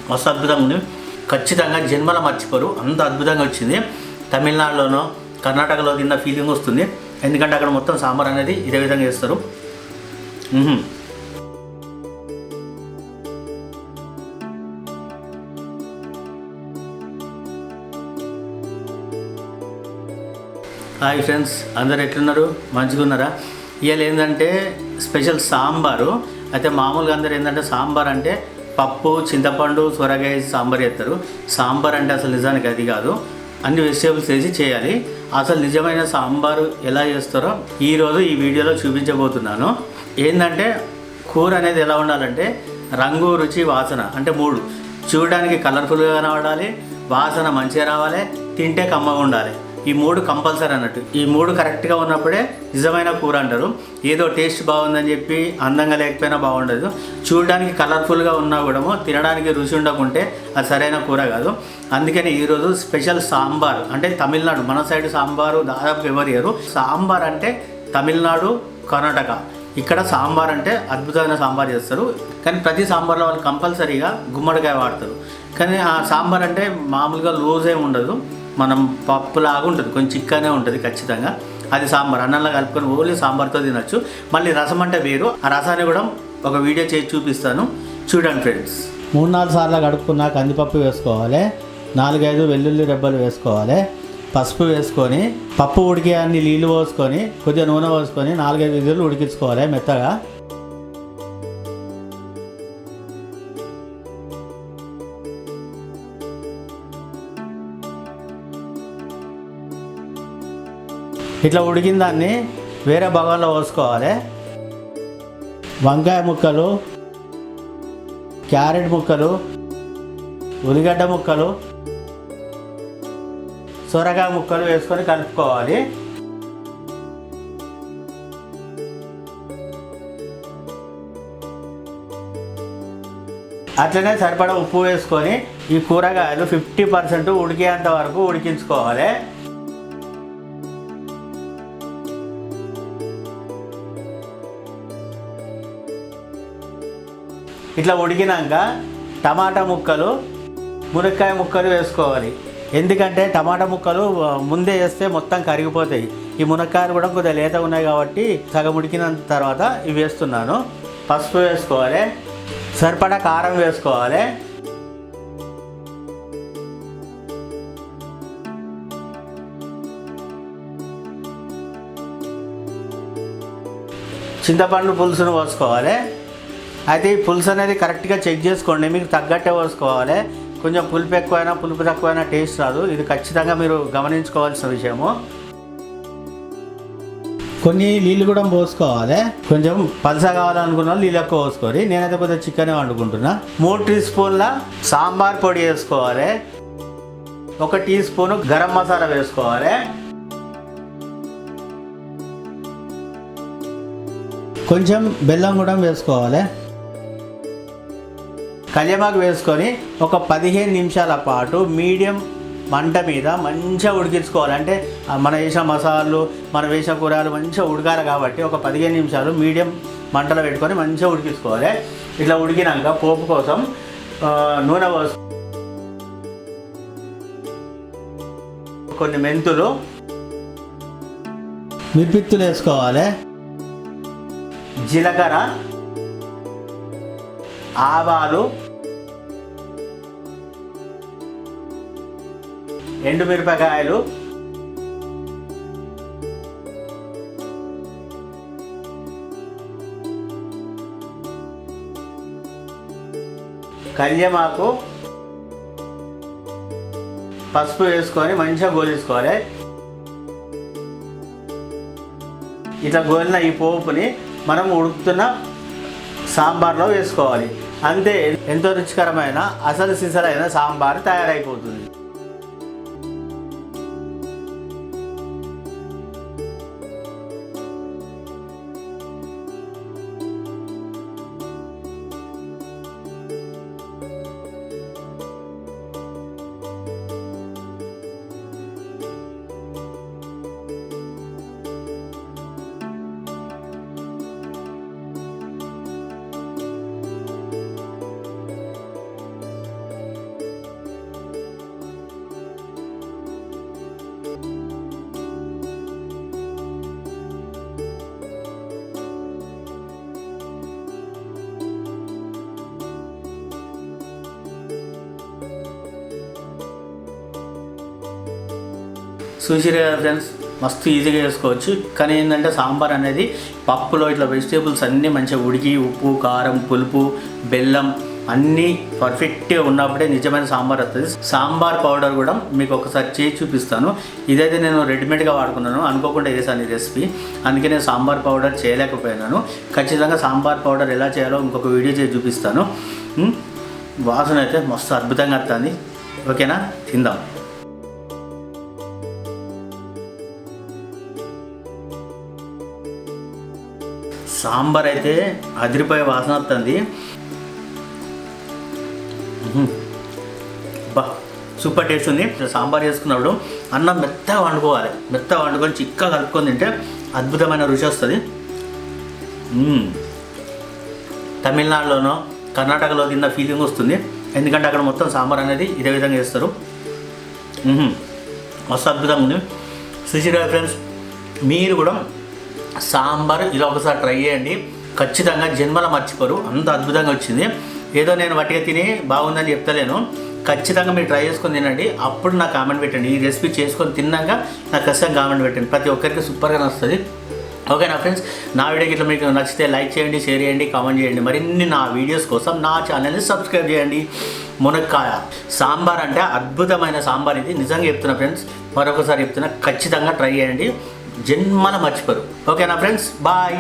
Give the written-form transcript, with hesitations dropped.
మస్తు అద్భుతంగా ఉంది. ఖచ్చితంగా జన్మల మర్చిపోరు, అంత అద్భుతంగా వచ్చింది. తమిళనాడులోనో కర్ణాటకలో తిన్న ఫీలింగ్ వస్తుంది, ఎందుకంటే అక్కడ మొత్తం సాంబార్ అనేది ఇదే విధంగా చేస్తారు. హాయ్ ఫ్రెండ్స్, అందరు ఎట్లున్నారు? మంచిగా ఉన్నారా? ఇవాళ ఏంటంటే స్పెషల్ సాంబారు. అయితే మామూలుగా అందరు ఏంటంటే సాంబార్ అంటే పప్పు, చింతపండు, సొరకాయ సాంబార్ చేస్తారు. సాంబార్ అంటే అసలు నిజానికి అది కాదు, అన్ని వెజిటేబుల్స్ వేసి చేయాలి. అసలు నిజమైన సాంబారు ఎలా చేస్తారో ఈరోజు ఈ వీడియోలో చూపించబోతున్నాను. ఏంటంటే కూర అనేది ఎలా ఉండాలంటే రంగు, రుచి, వాసన అంటే 3. చూడడానికి కలర్ఫుల్గా కనబడాలి, వాసన మంచిగా రావాలి, తింటే కమ్మగా ఉండాలి. ఈ 3 కంపల్సరీ అన్నట్టు. ఈ 3 కరెక్ట్గా ఉన్నప్పుడే నిజమైన కూర అంటారు. ఏదో టేస్ట్ బాగుందని చెప్పి అందంగా లేకపోయినా బాగుండదు. చూడడానికి కలర్ఫుల్గా ఉన్నా కూడా తినడానికి రుచి ఉండకుంటే అది సరైన కూర కాదు. అందుకని ఈరోజు స్పెషల్ సాంబార్ అంటే తమిళనాడు, మన సైడ్ సాంబారు దాదాపు ఎవరు చేయరు. సాంబార్ అంటే తమిళనాడు, కర్ణాటక, ఇక్కడ సాంబార్ అంటే అద్భుతమైన సాంబార్ చేస్తారు. కానీ ప్రతి సాంబార్లో వాళ్ళు కంపల్సరీగా గుమ్మడికాయ వాడతారు. కానీ ఆ సాంబార్ అంటే మామూలుగా లూజ్ ఏమి ఉండదు, మనం పప్పులాగా ఉంటుంది, కొంచెం చిక్కనే ఉంటుంది ఖచ్చితంగా. అది సాంబార్ అన్నంలో కలుపుకొని ఓన్లీ సాంబార్తో తినచ్చు. మళ్ళీ రసం అంటే వేరు, ఆ రసాన్ని కూడా ఒక వీడియో చేసి చూపిస్తాను, చూడండి ఫ్రెండ్స్. 3-4 సార్లు కడుక్కున్న కందిపప్పు వేసుకోవాలి, 4-5 వెల్లుల్లి రెబ్బలు వేసుకోవాలి, పసుపు వేసుకొని పప్పు ఉడికే అన్ని నీళ్ళు పోసుకొని కొద్దిగా నూనె పోసుకొని 4-5 విజిల్లు ఉడికించుకోవాలి మెత్తగా. ఇట్లా ఉడికిన దాన్ని వేరే భాగంలో పోసుకోవాలి. వంకాయ ముక్కలు, క్యారెట్ ముక్కలు, ఉల్లిగడ్డ ముక్కలు, సొరకాయ ముక్కలు వేసుకొని కలుపుకోవాలి. అట్లనే సరిపడా ఉప్పు వేసుకొని ఈ కూరగాయలు 50% ఉడికేంత వరకు ఉడికించుకోవాలి. ఇట్లా ఉడికినాక టమాటా ముక్కలు, మునక్కాయ ముక్కలు వేసుకోవాలి. ఎందుకంటే టమాటా ముక్కలు ముందే వేస్తే మొత్తం కరిగిపోతాయి. ఈ మునక్కాయలు కూడా కొద్దిగా లేత ఉన్నాయి కాబట్టి సగం ఉడికిన తర్వాత ఇవి వేస్తున్నాను. పసుపు వేసుకోవాలి, సరిపడా కారం వేసుకోవాలి, చింతపండు పులుసును పోసుకోవాలి. అయితే ఈ పులుసు అనేది కరెక్ట్గా చెక్ చేసుకోండి, మీకు తగ్గట్టే పోసుకోవాలి. కొంచెం పులుపు ఎక్కువైనా పులుపు తక్కువైనా టేస్ట్ రాదు, ఇది ఖచ్చితంగా మీరు గమనించుకోవాల్సిన విషయము. కొన్ని నీళ్ళు కూడా పోసుకోవాలి, కొంచెం పలస కావాలనుకున్న వాళ్ళు నీళ్ళు ఎక్కువ పోసుకోవాలి. నేనైతే కొద్దిగా చికెనే వండుకుంటున్నా. 3 టీ స్పూన్ల సాంబార్ పొడి వేసుకోవాలి, 1 టీ స్పూను గరం మసాలా వేసుకోవాలి, కొంచెం బెల్లం కూడా వేసుకోవాలి. కళ్యామాకు వేసుకొని ఒక 15 నిమిషాల పాటు మీడియం మంట మీద మంచిగా ఉడికించుకోవాలి. అంటే మనం వేసిన మసాలాలు, మనం వేసిన కూరలు మంచిగా ఉడకాలి కాబట్టి ఒక 15 నిమిషాలు మీడియం మంటలో పెట్టుకొని మంచిగా ఉడికించుకోవాలి. ఇట్లా ఉడికినాక పోపు కోసం నూనె పోసు, కొన్ని మెంతులు, మిర్పిత్తులు వేసుకోవాలి, జీలకర్ర, ఆవాలు, ఎండుమిరపకాయలు, కళ్యామాకు, పసుపు వేసుకొని మంచిగా గోలించుకోవాలి. ఇట్లా గోలిన ఈ పోపుని మనం ఉడుకుతున్న సాంబార్లో వేసుకోవాలి. అంతే, ఎంతో రుచికరమైన అసలు సిసలైన సాంబార్ తయారైపోతుంది. చూసిరే కదా ఫ్రెండ్స్, మస్తు ఈజీగా చేసుకోవచ్చు. కానీ ఏంటంటే సాంబార్ అనేది పప్పులో ఇట్లా వెజిటేబుల్స్ అన్నీ మంచిగా ఉడికి ఉప్పు కారం పులుపు బెల్లం అన్నీ పర్ఫెక్ట్గా ఉన్నప్పుడే నిజమైన సాంబార్ వస్తుంది. సాంబార్ పౌడర్ కూడా మీకు ఒకసారి చేసి చూపిస్తాను. ఇదైతే నేను రెడీమేడ్గా వాడుకున్నాను, అనుకోకుండా చేశాను ఈ రెసిపీ, అందుకే నేను సాంబార్ పౌడర్ చేయలేకపోయినాను. ఖచ్చితంగా సాంబార్ పౌడర్ ఎలా చేయాలో ఇంకొక వీడియో చేసి చూపిస్తాను. వాసన అయితే మస్తు అద్భుతంగా వస్తుంది. ఓకేనా, తిందాం. సాంబార్ అయితే అదిరిపోయే వాసన వస్తుంది. బా సూపర్ టేస్ట్ ఉంది. సాంబార్ చేసుకున్నప్పుడు అన్నం మెత్తగా వండుకోవాలి, మెత్తగా వండుకొని చిక్కగా కలుపుకొని తింటే అద్భుతమైన రుచి వస్తుంది. తమిళనాడులోనో కర్ణాటకలో తిన్న ఫీలింగ్ వస్తుంది, ఎందుకంటే అక్కడ మొత్తం సాంబార్ అనేది ఇదే విధంగా చేస్తారు. మస్తు అద్భుతంగా ఉంది. చూసిరా ఫ్రెండ్స్, మీరు కూడా సాంబార్ ఇలా ఒకసారి ట్రై చేయండి, ఖచ్చితంగా జన్మల మర్చిపోరు, అంత అద్భుతంగా వచ్చింది. ఏదో నేను వట్టిగా తిని బాగుందని చెప్తలేను, ఖచ్చితంగా మీరు ట్రై చేసుకొని తినండి, అప్పుడు నాకు కామెంట్ పెట్టండి. ఈ రెసిపీ చేసుకొని తిన్నాక నాకు ఖచ్చితంగా కామెంట్ పెట్టండి, ప్రతి ఒక్కరికి సూపర్గా నచ్చుతుంది. ఓకేనా ఫ్రెండ్స్, నా వీడియోకి ఇట్లా మీకు నచ్చితే లైక్ చేయండి, షేర్ చేయండి, కామెంట్ చేయండి. మరిన్ని నా వీడియోస్ కోసం నా ఛానల్ని సబ్స్క్రైబ్ చేయండి. మునక్కాయ సాంబార్ అంటే అద్భుతమైన సాంబార్ ఇది, నిజంగా చెప్తున్నా ఫ్రెండ్స్, మరొకసారి చెప్తున్నా, ఖచ్చితంగా ట్రై చేయండి, జన్మల మర్చిపోరు. ఓకేనా ఫ్రెండ్స్, బాయ్.